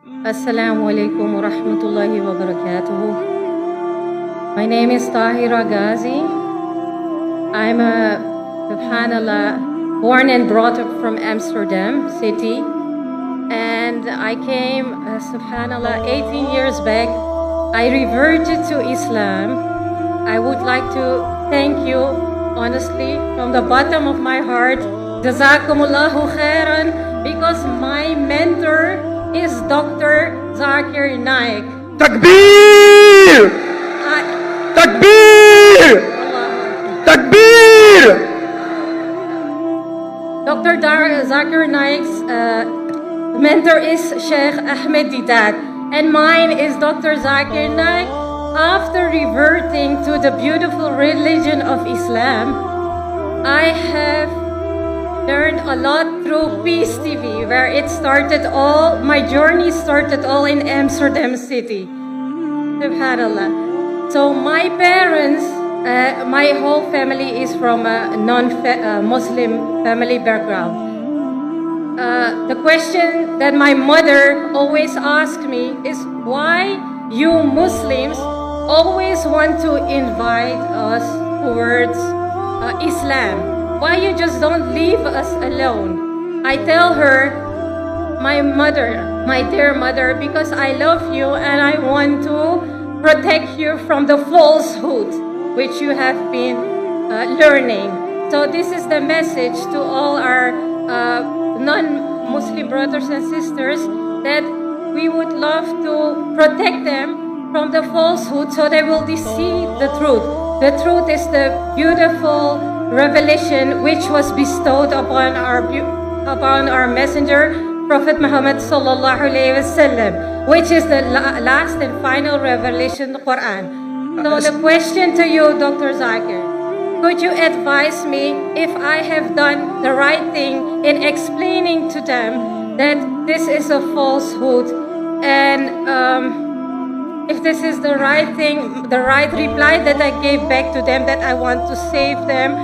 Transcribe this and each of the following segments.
Assalamu alaikum wa rahmatullahi wa barakatuhu. My name is Tahira Ghazi. I'm subhanallah, born and brought up from Amsterdam city. And I came, subhanallah, 18 years back. I reverted to Islam. I would like to thank you, honestly, from the bottom of my heart. Jazakumullahu khairan, because my mentor is Dr. Zakir Naik. Takbir! Takbir! Takbir! Dr. Zakir Naik's mentor is Sheikh Ahmed Didat, and mine is Dr. Zakir Naik. After reverting to the beautiful religion of Islam, I have learned a lot through Peace TV, where it started all, my journey started all in Amsterdam city. Subhanallah. So my parents, my whole family is from a non-Muslim family background. The question that my mother always asked me is, why you Muslims always want to invite us towards Islam? Why you just don't leave us alone? I tell her, my mother, my dear mother, because I love you and I want to protect you from the falsehood which you have been learning. So this is the message to all our non-Muslim brothers and sisters, that we would love to protect them from the falsehood so they will see the truth. The truth is the beautiful revelation which was bestowed upon our messenger, Prophet Muhammad sallallahu alaihi wasallam, which is the last and final revelation, the Quran. So the question to you, Dr. Zakir, could you advise me if I have done the right thing in explaining to them that this is a falsehood, and if this is the right thing, the right reply that I gave back to them, that I want to save them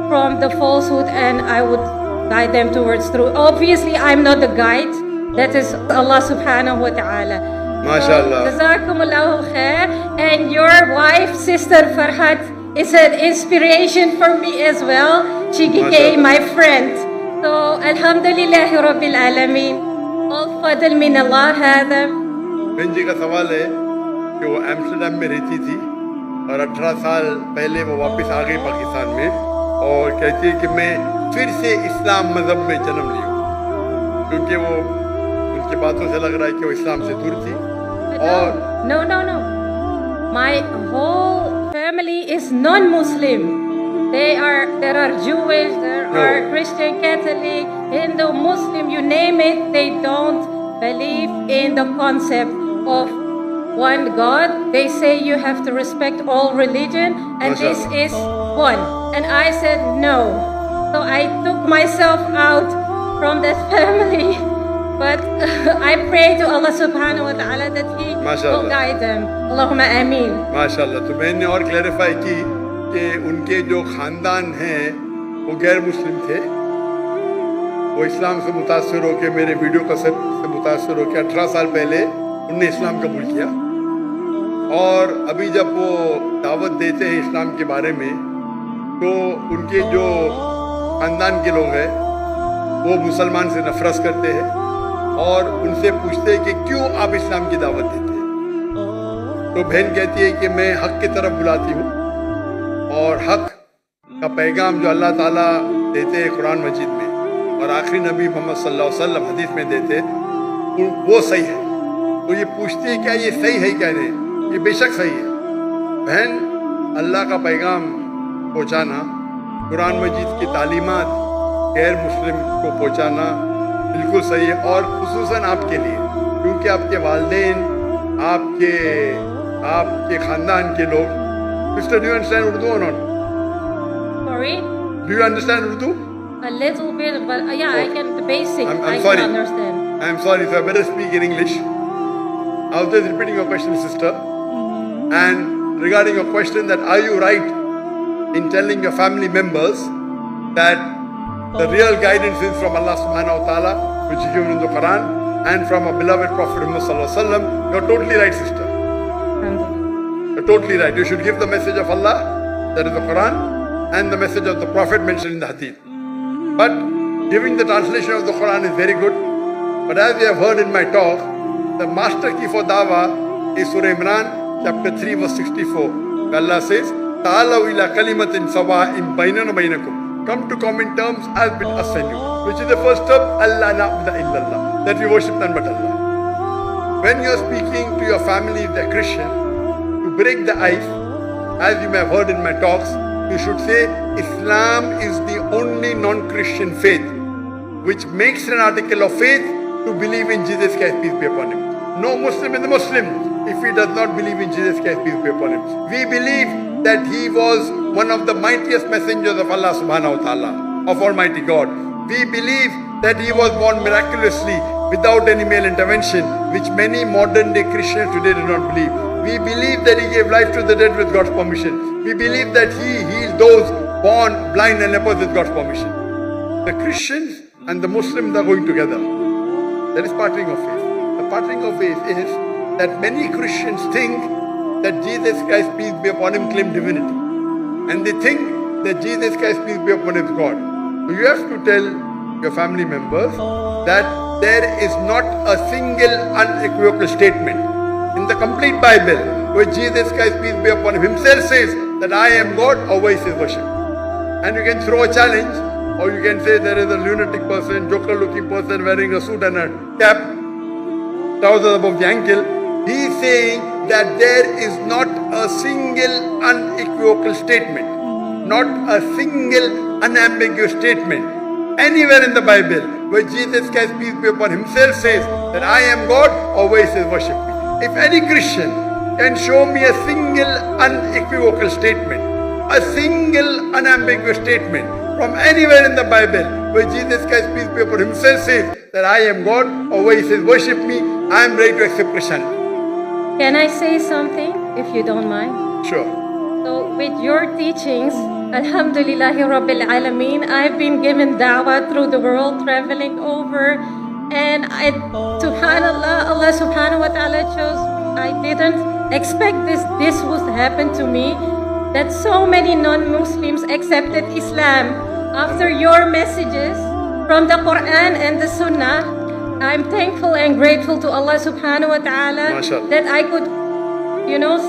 from the falsehood and I would guide them towards truth. Obviously, I'm not the guide. That is Allah subhanahu wa ta'ala. MashaAllah. Jazakumullahu khair. And your wife, Sister Farhat, is an inspiration for me as well. She became my friend. So, alhamdulillahi rabbil alameen. All fadl min Allah hada. बहन जी का सवाल है कि वो Amsterdam में रहती थी और 18 साल पहले वो वापस आ गई पाकिस्तान में, और कहती है कि मैं फिर से इस्लाम मज़हब में जन्म ली हूँ, क्योंकि वो उनकी बातों से लग रहा है कि वो इस्लाम से दूर थी. और No. My whole family is non-Muslim. There are Jewish, there are Christian, Catholic, Hindu, Muslim, you name it. They don't believe in the concept of one God. They say you have to respect all religion, and this is one. And I said no. So I took myself out from that family. But I pray to Allah subhanahu wa ta'ala that He will guide them. Allahumma ameen. माशाल्लाह. तो बहन ने और clarify की कि उनके जो ख़ानदान हैं वो गैर मुस्लिम थे, वो इस्लाम से मुतासर होकर, मेरे वीडियो कैसेट से मुतासर होकर 18 साल पहले उनने इस्लाम कबूल किया. और अभी जब वो दावत देते हैं इस्लाम के बारे में, तो उनके जो ख़ानदान के लोग हैं वो मुसलमान से नफरत करते हैं और उनसे पूछते हैं कि क्यों आप इस्लाम की दावत देते हैं. तो बहन कहती है कि मैं हक़ की तरफ बुलाती हूँ, और हक़ का पैगाम जो अल्लाह ताला देते हैं कुरान मजीद में और आखिरी नबी मोहम्मद सल्लल्लाहु अलैहि वसल्लम हदीस में देते, वो सही है. तो ये पूछती है क्या ये सही है, क्या नहीं? ये बेशक सही है. बहन, अल्लाह का पैगाम पहुँचाना, कुरान मजीद की तालीमात गैर मुस्लिम को पहुँचाना बिल्कुल सही है, और खुसूसन आपके लिए, क्योंकि आपके वालिदैन, आपके ख़ानदान के लोग. Sister, do you understand Urdu or not? Sorry? Do you understand Urdu? A little bit, but yeah, I can, the basic, I'm I sorry. can understand. I'm sorry, so I better speak in English. I was just repeating your question, sister. And regarding your question, that are you right in telling your family members that the real guidance is from Allah subhanahu wa ta'ala, which is given in the Quran, and from a beloved Prophet Muhammad sallallahu alaihi wasallam. You're totally right, sister. You're totally right. You should give the message of Allah, that is the Quran, and the message of the Prophet mentioned in the Hadith. But giving the translation of the Quran is very good. But as we have heard in my talk, the master key for dawah is Surah Imran, chapter 3, verse 64. Where Allah says, "Ta'alaw ila kalimatin sawa'in baynana wa baynakum." Come to common terms as between us and you. Which is the first term, Allah na'budu illallah, that we worship none but Allah. When you are speaking to your family, if they are Christian, to break the ice, as you may have heard in my talks, you should say, Islam is the only non-Christian faith which makes an article of faith to believe in Jesus Christ, peace be upon him. No Muslim is a Muslim if he does not believe in Jesus Christ, peace be upon him. We believe that he was one of the mightiest messengers of Allah subhanahu wa ta'ala, of Almighty God. We believe that he was born miraculously without any male intervention, which many modern day Christians today do not believe. We believe that he gave life to the dead with God's permission. We believe that he healed those born blind and lepers with God's permission. The Christians and the Muslims are going together. That is partnering of faith. The partnering of faith is that many Christians think that Jesus Christ, peace be upon him, claimed divinity. And they think that Jesus Christ, peace be upon him, is God. So you have to tell your family members that there is not a single unequivocal statement in the complete Bible where Jesus Christ, peace be upon him, himself says that I am God, or where he says worship. And you can throw a challenge, or you can say there is a lunatic person, joker looking person wearing a suit and a cap, trousers above the ankle. He is saying that there is not a single unequivocal statement, not a single unambiguous statement anywhere in the Bible where Jesus Christ, peace be upon him, himself says that I am God, or where he says worship me. If any Christian can show me a single unequivocal statement, a single unambiguous statement from anywhere in the Bible where Jesus Christ, peace be upon him, himself says that I am God, or where he says worship me, I am ready to accept Christianity. Can I say something, if you don't mind? Sure. So with your teachings, Alhamdulillahi Rabbil Alameen, I've been given da'wah through the world, traveling over, and subhanallah, Allah subhanahu wa ta'ala chose me. I didn't expect this would happen to me, that so many non-Muslims accepted Islam after your messages from the Quran and the Sunnah. I'm thankful and grateful to Allah subhanahu wa ta'ala MashaAllah. that I could,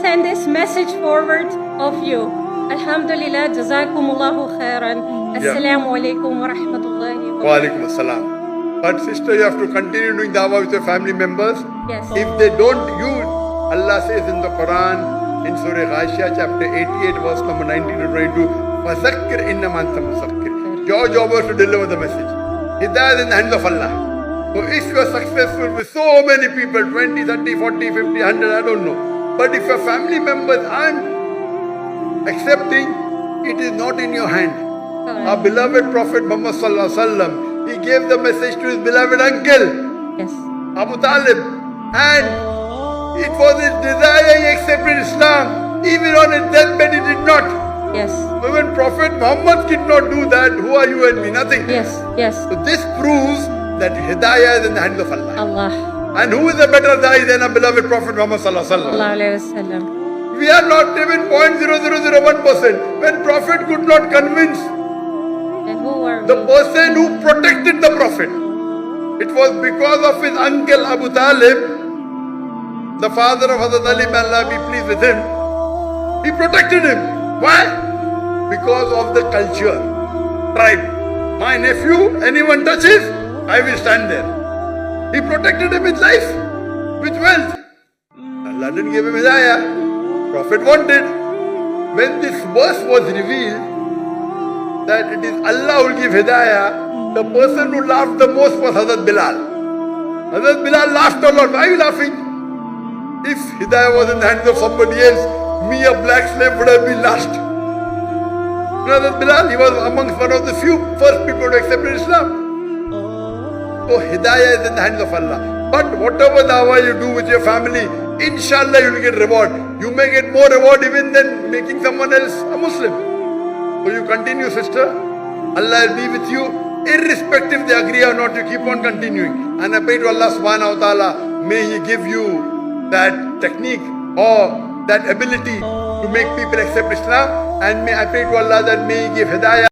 send this message forward of you. Alhamdulillah, jazakumullahu khairan. Assalamu alaikum wa rahmatullahi wa Wa alaikum assalam. But sister, you have to continue doing dawah with your family members. Yes. If they don't, Allah says in the Quran, in Surah Ghashiyah, chapter 88, verse number 19 to 22, فَذَكِّرْ إِنَّمَا أَنْتَ مُذَكِّرٌ. Your job is to deliver the message. Hidayah is in the hands of Allah. So if you are successful with so many people, 20, 30, 40, 50, 100, I don't know. But if your family members aren't accepting, it is not in your hand. Our beloved Prophet Muhammad sallallahu alaihi wasallam, he gave the message to his beloved uncle, Yes. Abu Talib, and it was his desire he accepted Islam. Even on his deathbed he did not. Yes. So when Prophet Muhammad did not do that, who are you and me? Nothing. Yes. Yes. So this proves that Hidayah is in the hands of Allah. Allah. And who is a better Da'i than our beloved Prophet Muhammad sallallahu alaihi wasallam? Sallallahu alaihi wasallam. We are not even 0.0001%. When Prophet could not convince And who are the we? person who protected the Prophet, it was because of his uncle Abu Talib, the father of Hazrat Ali, may Allah be pleased with him. He protected him. Why? Because of the culture, tribe. My nephew, anyone touches, I will stand there. He protected him with life, with wealth. Allah didn't give him hidayah. Prophet wanted. When this verse was revealed, that it is Allah who will give hidayah, the person who laughed the most was Hazrat Bilal. Hazrat Bilal laughed a lot. Why are you laughing? If hidayah was in the hands of somebody else, me, a black slave, would have been last. Hazrat Bilal, he was amongst one of the few first people to accept Islam. So hidayah is in the hands of Allah. But whatever dawah you do with your family, inshallah you will get reward. You may get more reward even than making someone else a Muslim. So you continue, sister. Allah will be with you. irrespective they agree or not, you keep on continuing. And I pray to Allah subhanahu wa ta'ala, may He give you that technique or that ability to make people accept Islam. And may I pray to Allah that may He give hidayah